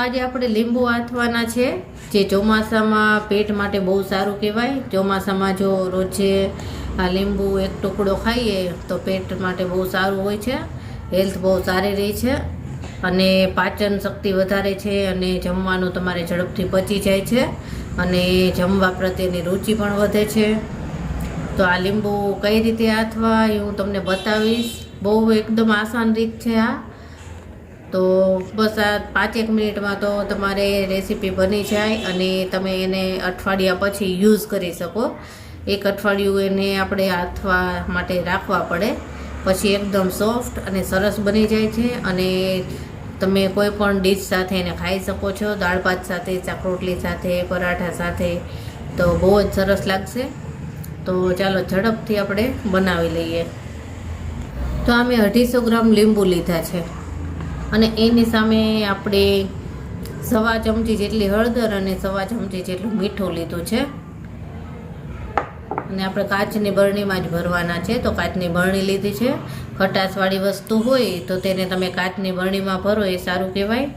આજે આપણે લીંબુ આથવાના છે, જે ચોમાસામાં પેટ માટે બહુ સારું કહેવાય। ચોમાસામાં જો રોજે આ લીંબુ એક ટુકડો ખાઈએ તો પેટ માટે બહુ સારું હોય છે, હેલ્થ બહુ સારી રહે છે અને પાચન શક્તિ વધારે છે અને જમવાનું તમારે ઝડપથી પચી જાય છે અને જમવા પ્રત્યેની રુચિ પણ વધે છે। તો આ લીંબુ કઈ રીતે આથવા એ હું તમને બતાવીશ। બહુ એકદમ આસાન રીત છે આ। તો બસ આ 5-1 મિનિટમાં તો તમારે રેસીપી બની જાય અને તમે એને અઠવાડિયા પછી યુઝ કરી શકો। 1 અઠવાડિયું એને આપણે આથવા માટે રાખવા પડે, પછી એકદમ સોફ્ટ અને સરસ બની જાય છે અને તમે કોઈ પણ ડીશ સાથે એને ખાઈ શકો છો, દાળ ભાત સાથે, શાક રોટલી સાથે, પરાઠા સાથે, તો બહુ જ સરસ લાગશે। તો ચાલો ઝડપથી આપણે બનાવી લઈએ। તો આ મેં 250 ગ્રામ લીંબુ લીધા છે અને એની સામે આપણે 1/2 ચમચી જેટલી હળદર અને 1/2 ચમચી જેટલું મીઠું લીધું છે અને આપણે કાચની બરણીમાં જ ભરવાના છે। તો કાચની બરણી લીધી છે। ખટાશવાળી વસ્તુ હોય તો તેને તમે કાચની બરણીમાં ભરો એ સારું કહેવાય।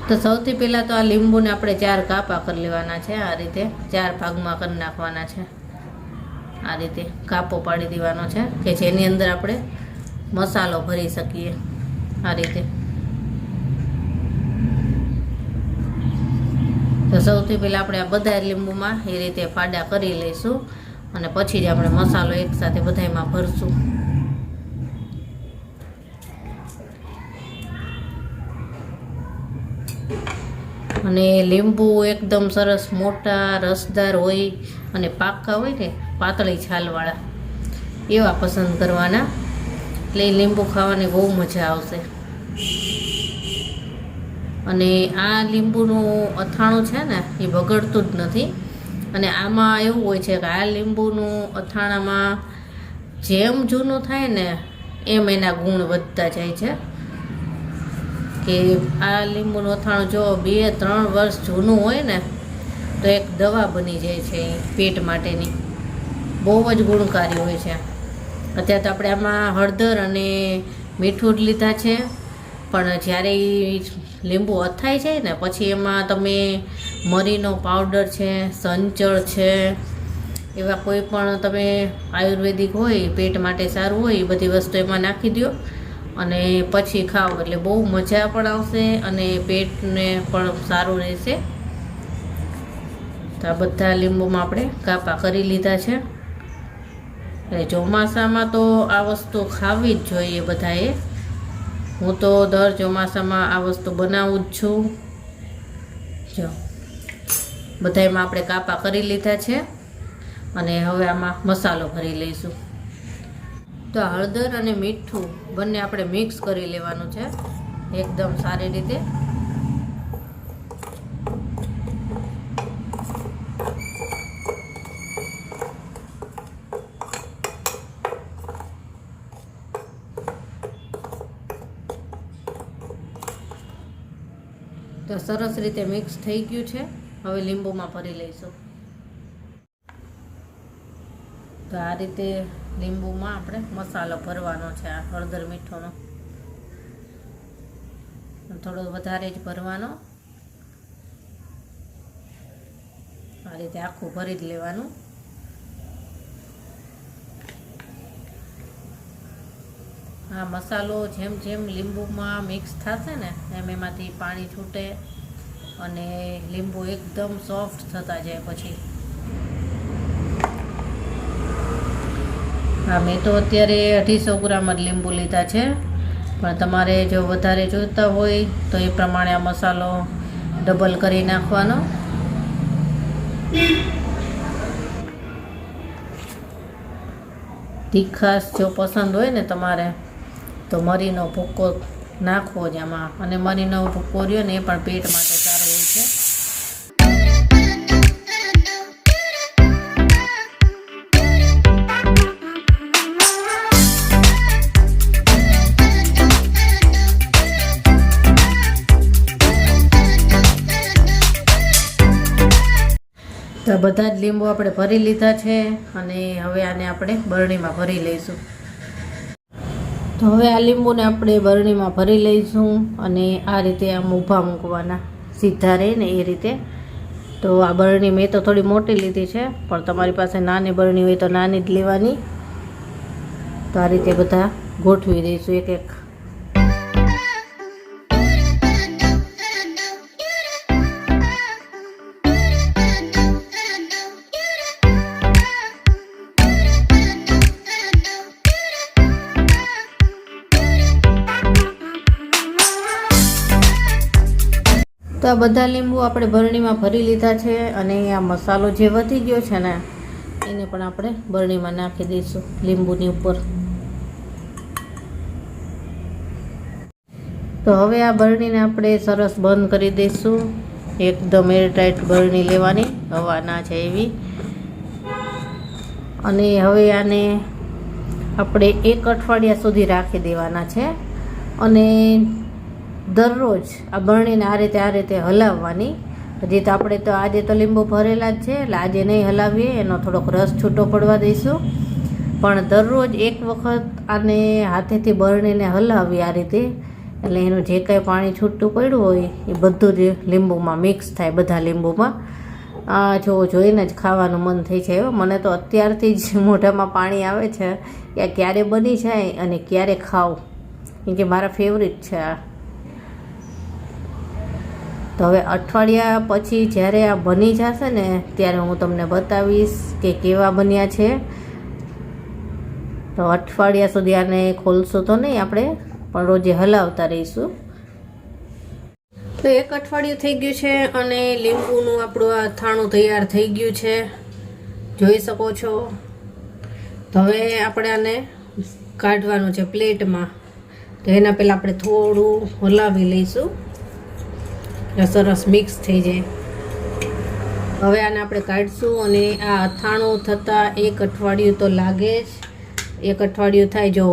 તો સૌથી પહેલાં તો આ લીંબુને આપણે 4 કાપા કરી લેવાના છે। આ રીતે 4 ભાગમાં કરી નાખવાના છે। આ રીતે કાપો પાડી દેવાનો છે કે જેની અંદર આપણે મસાલો ભરી શકીએ। આ રીતે તો સૌથી પહેલાં આપણે આ બધા લીંબુમાં એ રીતે ફાડા કરી લઈશું અને પછી જ આપણે મસાલો એકસાથે બધામાં ભરશું। અને લીંબુ એકદમ સરસ મોટા રસદાર હોય અને પાકા હોય ને પાતળી છાલવાળા એવા પસંદ કરવાના, એટલે લીંબુ ખાવાની બહુ મજા આવશે। અને આ લીંબુનું અથાણું છે ને એ બગડતું જ નથી અને આમાં એવું હોય છે કે આ લીંબુનું અથાણામાં જેમ જૂનું થાય ને એમ એના ગુણ વધતા જાય છે। કે આ લીંબુનું અથાણું જો 2-3 વર્ષ જૂનું હોય ને તો એક દવા બની જાય છે પેટ માટેની, બહુ જ ગુણકારી હોય છે। અત્યારે તો આપણે આમાં હળદર અને મીઠું જ લીધા છે, પણ જ્યારે લીંબુ અથાઈ જાય ને પછી એમાં તમે મરીનો પાવડર છે, સંચળ છે, એવા કોઈ પણ તમે આયુર્વેદિક હોય પેટ માટે સારું હોય એ બધી વસ્તુ એમાં નાખી દો અને પછી ખાઓ એટલે બહુ મજા પણ આવશે અને પેટને પણ સારું રહેશે। તો આ બધા લીંબુમાં આપણે કાપા કરી લીધા છે। એટલે ચોમાસામાં તો આ વસ્તુ ખાવી જ જોઈએ બધાએ। હું તો દર ચોમાસામાં આ વસ્તુ બનાવું જ છું। જો બધામાં આપણે કાપા કરી લીધા છે અને હવે આમાં મસાલો ભરી લઈશું। તો હળદર અને મીઠું બંને આપણે મિક્સ કરી લેવાનું છે એકદમ સારી રીતે। તો સરસ રીતે મિક્સ થઈ ગયું છે, હવે લીંબુમાં ભરી લઈશું। તો આ રીતે લીંબુમાં આપણે મસાલો ભરવાનો છે, આ હળદર મીઠોનો થોડો વધારે જ ભરવાનો। આ રીતે આખું ભરી જ લેવાનું। આ મસાલો જેમ જેમ લીંબુમાં મિક્સ થશે ને એમ એમાંથી પાણી છૂટે અને લીંબુ એકદમ સોફ્ટ થતા જાય પછી। હા, મેં તો અત્યારે 250 ગ્રામ જ લીંબુ લીધા છે, પણ તમારે જો વધારે જોઈતા હોય તો એ પ્રમાણે આ મસાલો ડબલ કરી નાખવાનો। તીખાશ જો પસંદ હોય ને તમારે તો મરીનો ભૂક્કો નાખવો જ આમાં, અને મરીનો ભૂક્કો રહ્યો ને એ પણ પેટ માટે સારો હોય છે। તો બધા જ લીંબુ આપણે ભરી લીધા છે અને હવે આને આપણે બરણીમાં ભરી લઈશું। તો તો હવે આ લીંબુને આપણે બરણીમાં ભરી લઈશું અને આ રીતે આમ ઊભા મૂકવાના, સીધા રહે ને એ રીતે. તો આ બરણી મેં તો થોડી મોટી લીધી છે, પણ તમારી પાસે નાની બરણી હોય તો નાની જ લેવાની. તો આ રીતે બધા ગોઠવી દઈશું એક એક. તો આ બધા લીંબુ આપણે બરણીમાં ભરી લીધા છે અને આ મસાલો જે વધી ગયો છે ને એને પણ આપણે બરણીમાં નાખી દઈશું લીંબુની ઉપર. તો હવે આ બરણીને આપણે સરસ બંધ કરી દઈશું. એકદમ એરટાઈટ બરણી લેવાની, હવા ના છે એવી. અને હવે આને આપણે 1 અઠવાડિયા સુધી રાખી દેવાના છે અને દરરોજ આ બરણીને આ રીતે હલાવવાની. હજી તો આપણે તો આજે તો લીંબુ ભરેલા જ છે એટલે આજે નહીં હલાવીએ, એનો થોડોક રસ છૂટો પડવા દઈશું. પણ દરરોજ એક વખત આને હાથેથી બરણીને હલાવી આ રીતે, એટલે એનું જે કાંઈ પાણી છૂટું પડ્યું હોય એ બધું જ લીંબુમાં મિક્સ થાય, બધા લીંબુમાં. આ જોઈને જ ખાવાનું મન થઈ જાય. મને તો અત્યારથી જ મોઢામાં પાણી આવે છે કે ક્યારે બની જાય અને ક્યારે ખાવું, કેમ કે મારા ફેવરિટ છે આ. તો હવે અઠવાડિયા પછી જ્યારે આ બની જશે ને ત્યારે હું તમને બતાવીશ કે કેવા બન્યા છે. તો અઠવાડિયા સુધી આને ખોલશું તો નહીં આપણે, પણ રોજે હલાવતા રહીશું. તો 1 અઠવાડિયું થઈ ગયું છે અને લીંબુનું આપણું આ અથાણું તૈયાર થઈ ગયું છે, જોઈ શકો છો. તો હવે આપણે આને કાઢવાનું છે પ્લેટમાં. તો એના પહેલાં આપણે થોડું હલાવી લઈશું, સરસ મિક્સ થઈ જાય. હવે આને આપણે કાઢશું અને આ અથાણું થતાં 1 અઠવાડિયું તો લાગે જ. 1 અઠવાડિયું થાય જો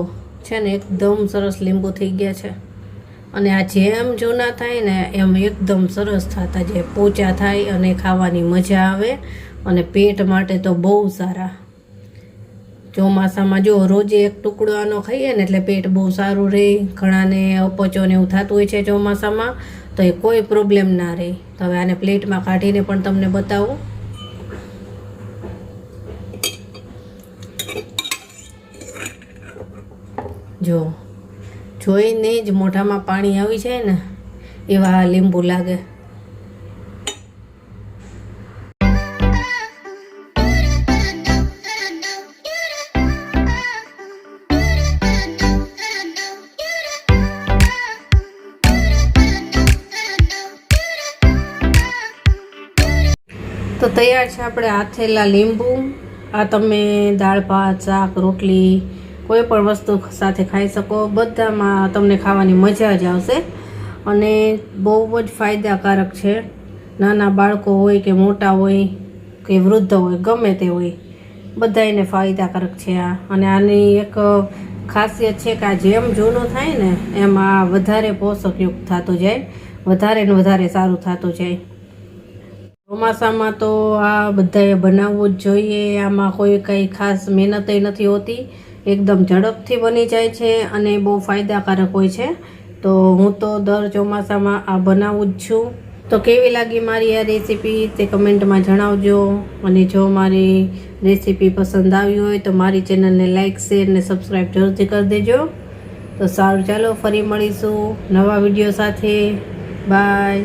છે ને એકદમ સરસ લીંબુ થઈ ગયા છે. અને આ જેમ જૂના થાય ને એમ એકદમ સરસ થતા જાય, પોચા થાય અને ખાવાની મજા આવે અને પેટ માટે તો બહુ સારા. ચોમાસામાં જો રોજે 1 ટુકડો આનો ખાઈએ ને એટલે પેટ બહુ સારું રહે. ઘણાને અપચો ને એવું થતું હોય છે ચોમાસામાં, તો એ કોઈ પ્રોબ્લેમ ના રહે. તો હવે આને પ્લેટમાં કાઢીને પણ તમને બતાવું. જો જોઈને જ મોઢામાં પાણી આવી જાય ને એવા લીંબુ લાગે. તો તૈયાર છે આપણે આથેલા લીંબુ. આ તમે દાળ ભાત, શાક, રોટલી કોઈ પણ વસ્તુ સાથે ખાઈ શકો. બધામાં તમને ખાવાની મજા જ આવશે અને બહુ જ ફાયદાકારક છે. નાના બાળકો હોય કે મોટા હોય કે વૃદ્ધ હોય, ગમે તે હોય, બધા એને ફાયદાકારક છે આ. અને આની એક ખાસિયત છે કે આ જેમ જૂનું થાય ને એમ આ વધારે પોષકયુક્ત થતું જાય, વધારે ને વધારે સારું થતું જાય. ચોમાસામાં તો આ બધાએ બનાવવું જ જોઈએ. આમાં કોઈ કંઈ ખાસ મહેનત નથી હોતી, એકદમ ઝડપથી બની જાય છે અને બહુ ફાયદાકારક હોય છે. તો હું તો દર ચોમાસામાં આ બનાવું જ છું. તો કેવી લાગી મારી આ રેસીપી તે કમેન્ટમાં જણાવજો. અને જો મારી રેસીપી પસંદ આવી હોય તો મારી ચેનલને લાઇક, શેર ને સબસ્ક્રાઈબ જરૂરથી કરી દેજો. તો સારું, ચાલો ફરી મળીશું નવા વિડીયો સાથે. બાય.